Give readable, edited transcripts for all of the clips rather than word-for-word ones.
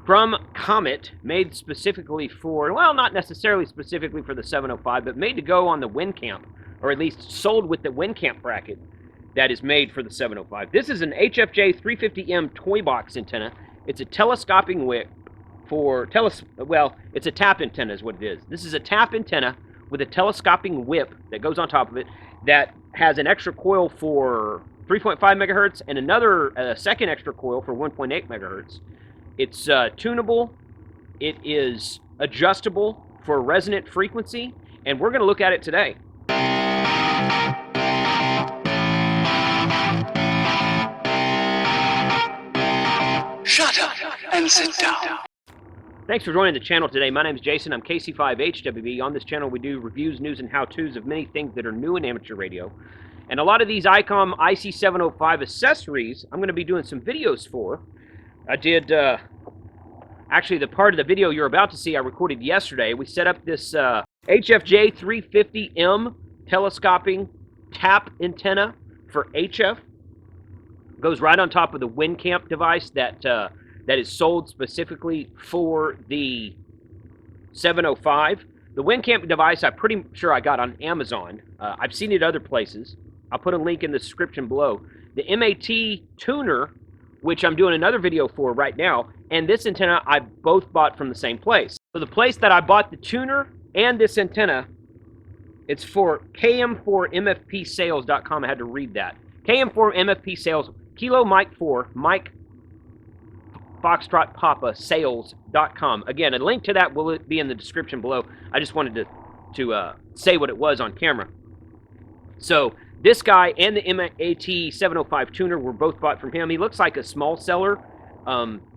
from Comet, made specifically for, well, not necessarily specifically for the 705, but made to go on the WinCamp, or at least sold with the WinCamp bracket that is made for the 705. This is an HFJ 350M toy box antenna. It's a telescoping whip for, well, it's a tap antenna is what it is. This is a tap antenna with a telescoping whip that goes on top of it that has an extra coil for 3.5 megahertz and another second extra coil for 1.8 megahertz. It's tunable, it is adjustable for resonant frequency, and we're going to look at it today. Shut up and sit down. Thanks for joining the channel today. My name is Jason. I'm KC5HWB. On this channel, we do reviews, news, and how-tos of many things that are new in amateur radio. And a lot of these Icom IC-705 accessories, I'm going to be doing some videos for. I did, actually, the part of the video you're about to see, I recorded yesterday. We set up this HFJ 350M telescoping tap antenna for HF. Goes right on top of the WinCamp device that is sold specifically for the 705. The WinCamp device, I'm pretty sure I got on Amazon. I've seen it other places. I'll put a link in the description below. The MAT tuner, which I'm doing another video for right now, and this antenna I both bought from the same place. So the place that I bought the tuner and this antenna, it's for km4mfpsales.com. I had to read that. KM4MFP Sales, Kilo Mike 4, Mike Foxtrot Papa Sales.com. Again, a link to that will be in the description below. I just wanted to say what it was on camera. So this guy and the MAT 705 tuner were both bought from him. He looks like a small seller,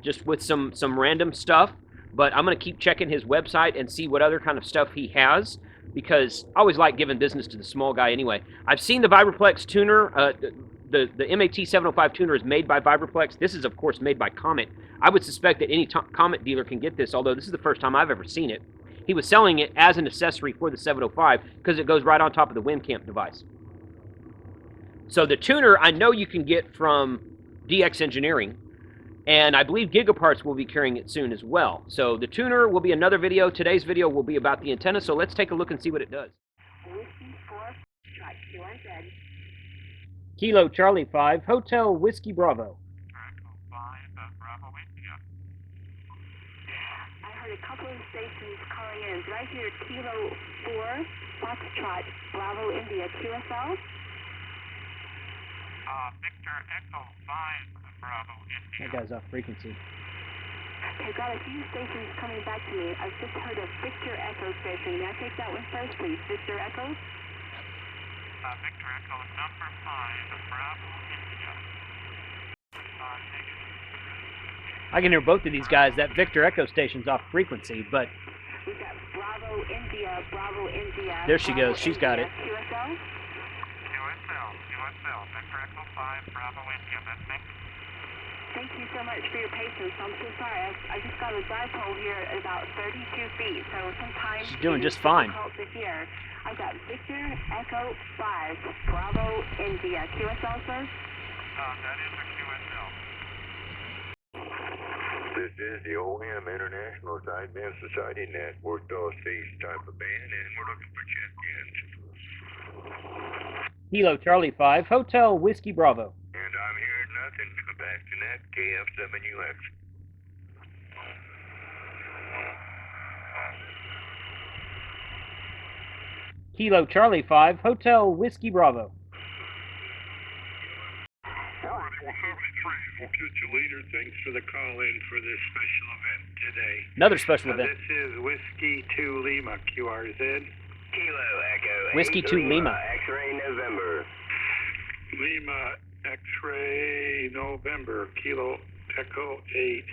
just with some random stuff. But I'm going to keep checking his website and see what other kind of stuff he has, because I always like giving business to the small guy anyway. I've seen the Vibraplex tuner. The MAT 705 tuner is made by Vibraplex. This is, of course, made by Comet. I would suspect that any Comet dealer can get this, although this is the first time I've ever seen it. He was selling it as an accessory for the 705 because it goes right on top of the WinCamp device. So the tuner, I know you can get from DX Engineering, and I believe Gigaparts will be carrying it soon as well. So the tuner will be another video. Today's video will be about the antenna, so let's take a look and see what it does. Whiskey 4, strike 2 on dead. Kilo Charlie 5, Hotel Whiskey Bravo. Echo 5, Bravo India. I heard a couple of stations calling in. Did I hear Kilo 4, Foxtrot, Bravo India, QSL? Victor Echo 5, Bravo India. That guy's off frequency. I've got a few stations coming back to me. I've just heard a Victor Echo station. May I take that one first, please? Victor Echo? Victor Echo number 5, Bravo India. I can hear both of these guys. That Victor Echo station's off frequency, but We've got Bravo India, Bravo India. there she Bravo goes. She's got it. India, QSL? QSL, Victor Echo 5, Bravo India, that's me. Thank you so much for your patience. I'm so sorry. I just got a dipole here at about 32 feet, so sometimes She's doing it just is fine. difficult to hear. I've got Victor Echo 5, Bravo India. QSL, sir? That is a QSL. This is the OM International Sideband Society Network Dulce type of band, and we're looking for check-ins. Kilo Charlie 5, Hotel Whiskey Bravo. And I'm hearing nothing. Back to that KF7UX. Kilo Charlie 5, Hotel Whiskey Bravo. We'll get you later. Thanks for the call in for this special event today. Another special event. This is Whiskey 2 Lima, QRZ. Kilo Echo Whiskey 2 Lima. X-ray November. Lima X-ray November, Kilo Echo 8.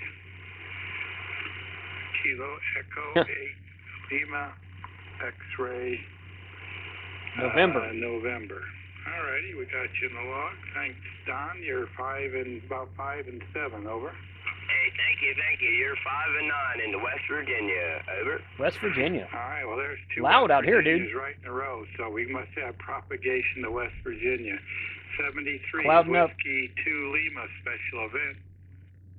Kilo Echo 8. Lima X-ray November. November. Alrighty, we got you in the log. Thanks, Don. You're about 5 and 7, over. Hey, thank you. You're 5 and 9 into West Virginia. Over. West Virginia. Alright, well there's two Loud West out here, dude. Virginias right in a row, so we must have propagation to West Virginia. 73 Clouding up. Whiskey 2 Lima special event.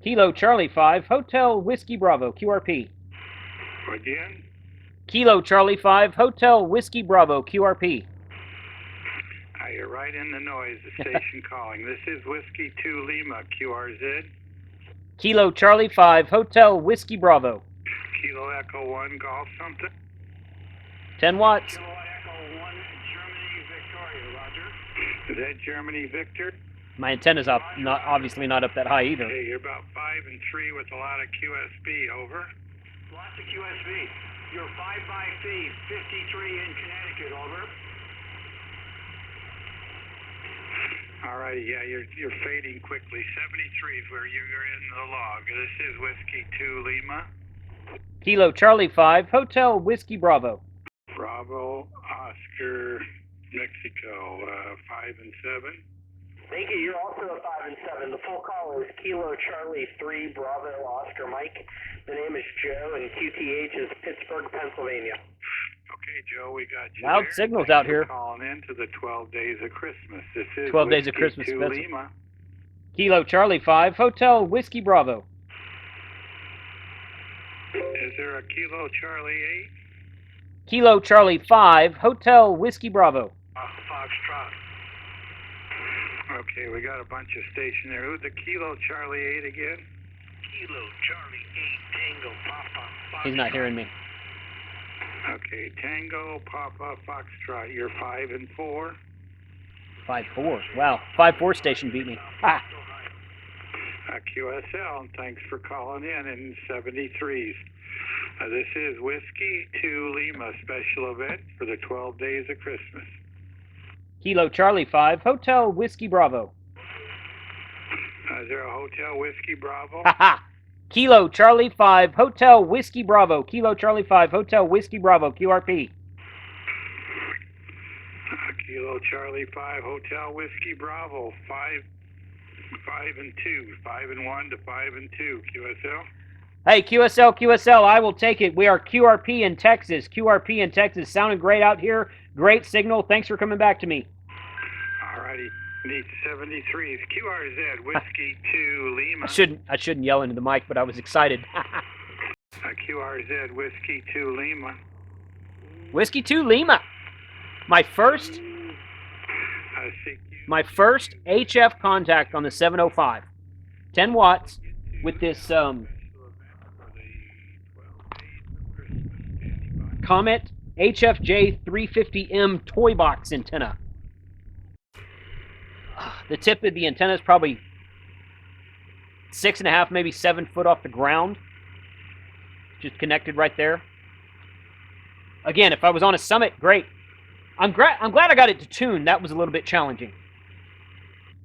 Kilo Charlie 5, Hotel Whiskey Bravo, QRP. Again? Kilo Charlie 5, Hotel Whiskey Bravo, QRP. You're right in the noise, the station calling. This is Whiskey 2 Lima, QRZ. Kilo Charlie 5, Hotel Whiskey Bravo. Kilo Echo 1, Golf something. 10 watts. Kilo Echo 1, Germany, Victoria, Roger. Is that Germany, Victor? My antenna's up, obviously not up that high either. Okay, you're about 5 and 3 with a lot of QSB, over. Lots of QSB. You're 5 by feed, 53 in Connecticut, over. All right, yeah, you're fading quickly. 73 is where you're in the log. This is Whiskey 2 Lima. Kilo Charlie 5, Hotel Whiskey Bravo. Bravo, Oscar, Mexico, 5 and 7. Thank you. You're also a 5 and 7. The full call is Kilo Charlie 3 Bravo Oscar Mike. The name is Joe, and QTH is Pittsburgh, Pennsylvania. Okay, Joe, we got you. Loud there. signals Thanks out for here. calling in to the 12 Days of Christmas. This is 12 Days of Whiskey Christmas 2 special. Lima. Kilo Charlie 5, Hotel Whiskey Bravo. Is there a Kilo Charlie 8? Kilo Charlie 5, Hotel Whiskey Bravo. Foxtrot. Okay, we got a bunch of station there. Who's the Kilo Charlie 8 again? Kilo Charlie 8 Tango Papa. He's not hearing me. Okay, Tango, Papa, Foxtrot. You're 5 and 4. 5-4. Wow, 5-4 station beat me. Ah. QSL, thanks for calling in 73s. This is Whiskey 2 Lima special event for the 12 Days of Christmas. Kilo Charlie 5, Hotel Whiskey Bravo. Is there a Hotel Whiskey Bravo? Haha. Kilo Charlie 5, Hotel Whiskey Bravo. Kilo Charlie 5, Hotel Whiskey Bravo, QRP. Kilo Charlie 5, Hotel Whiskey Bravo, 5 and 2, 5 and 1 to 5 and 2, QSL. Hey, QSL, I will take it. We are QRP in Texas. QRP in Texas. Sounding great out here. Great signal. Thanks for coming back to me. All righty. Need 73s. QRZ, Whiskey 2 Lima. I shouldn't yell into the mic, but I was excited. QRZ, Whiskey 2 Lima. Whiskey 2 Lima. My first HF contact on the 705. 10 watts with this Comet HFJ 350M toy box antenna. The tip of the antenna is probably 6.5, maybe 7 foot off the ground. Just connected right there. Again, if I was on a summit, great. I'm glad I got it to tune. That was a little bit challenging.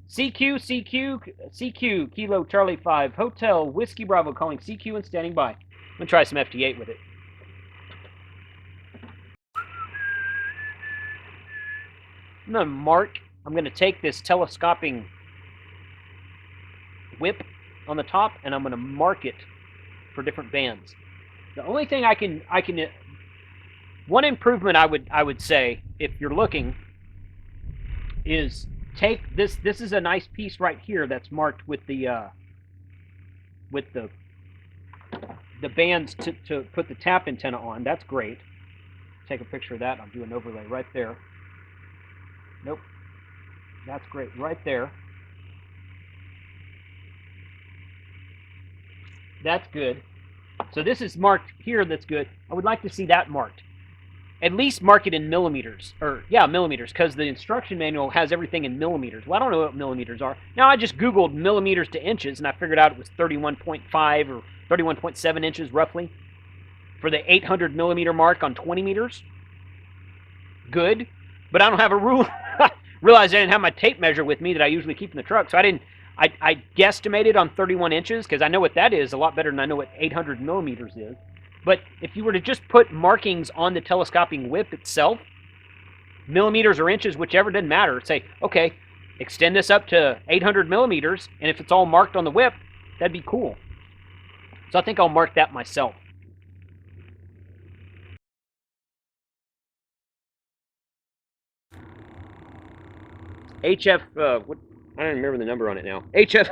CQ, Kilo Charlie 5, Hotel Whiskey Bravo, calling CQ and standing by. I'm going to try some FT8 with it. I'm going to take this telescoping whip on the top, and I'm going to mark it for different bands. The only thing one improvement I would say, if you're looking, is take this. This is a nice piece right here that's marked with the bands to put the tap antenna on. That's great. Take a picture of that. I'll do an overlay right there. Nope. That's great right there. That's good. So this is marked here. That's good. I would like to see that marked. At least mark it in millimeters. Or, yeah, millimeters, because the instruction manual has everything in millimeters. Well, I don't know what millimeters are. Now, I just Googled millimeters to inches, and I figured out it was 31.5 or 31.7 inches, roughly, for the 800 millimeter mark on 20 meters. Good. But I don't have a rule. Realized I didn't have my tape measure with me that I usually keep in the truck, so I guesstimated on 31 inches, because I know what that is a lot better than I know what 800 millimeters is. But if you were to just put markings on the telescoping whip itself, millimeters or inches, whichever, doesn't matter. Say, okay, extend this up to 800 millimeters, and if it's all marked on the whip, that'd be cool. So I think I'll mark that myself. HF, what? I don't remember the number on it now. HF,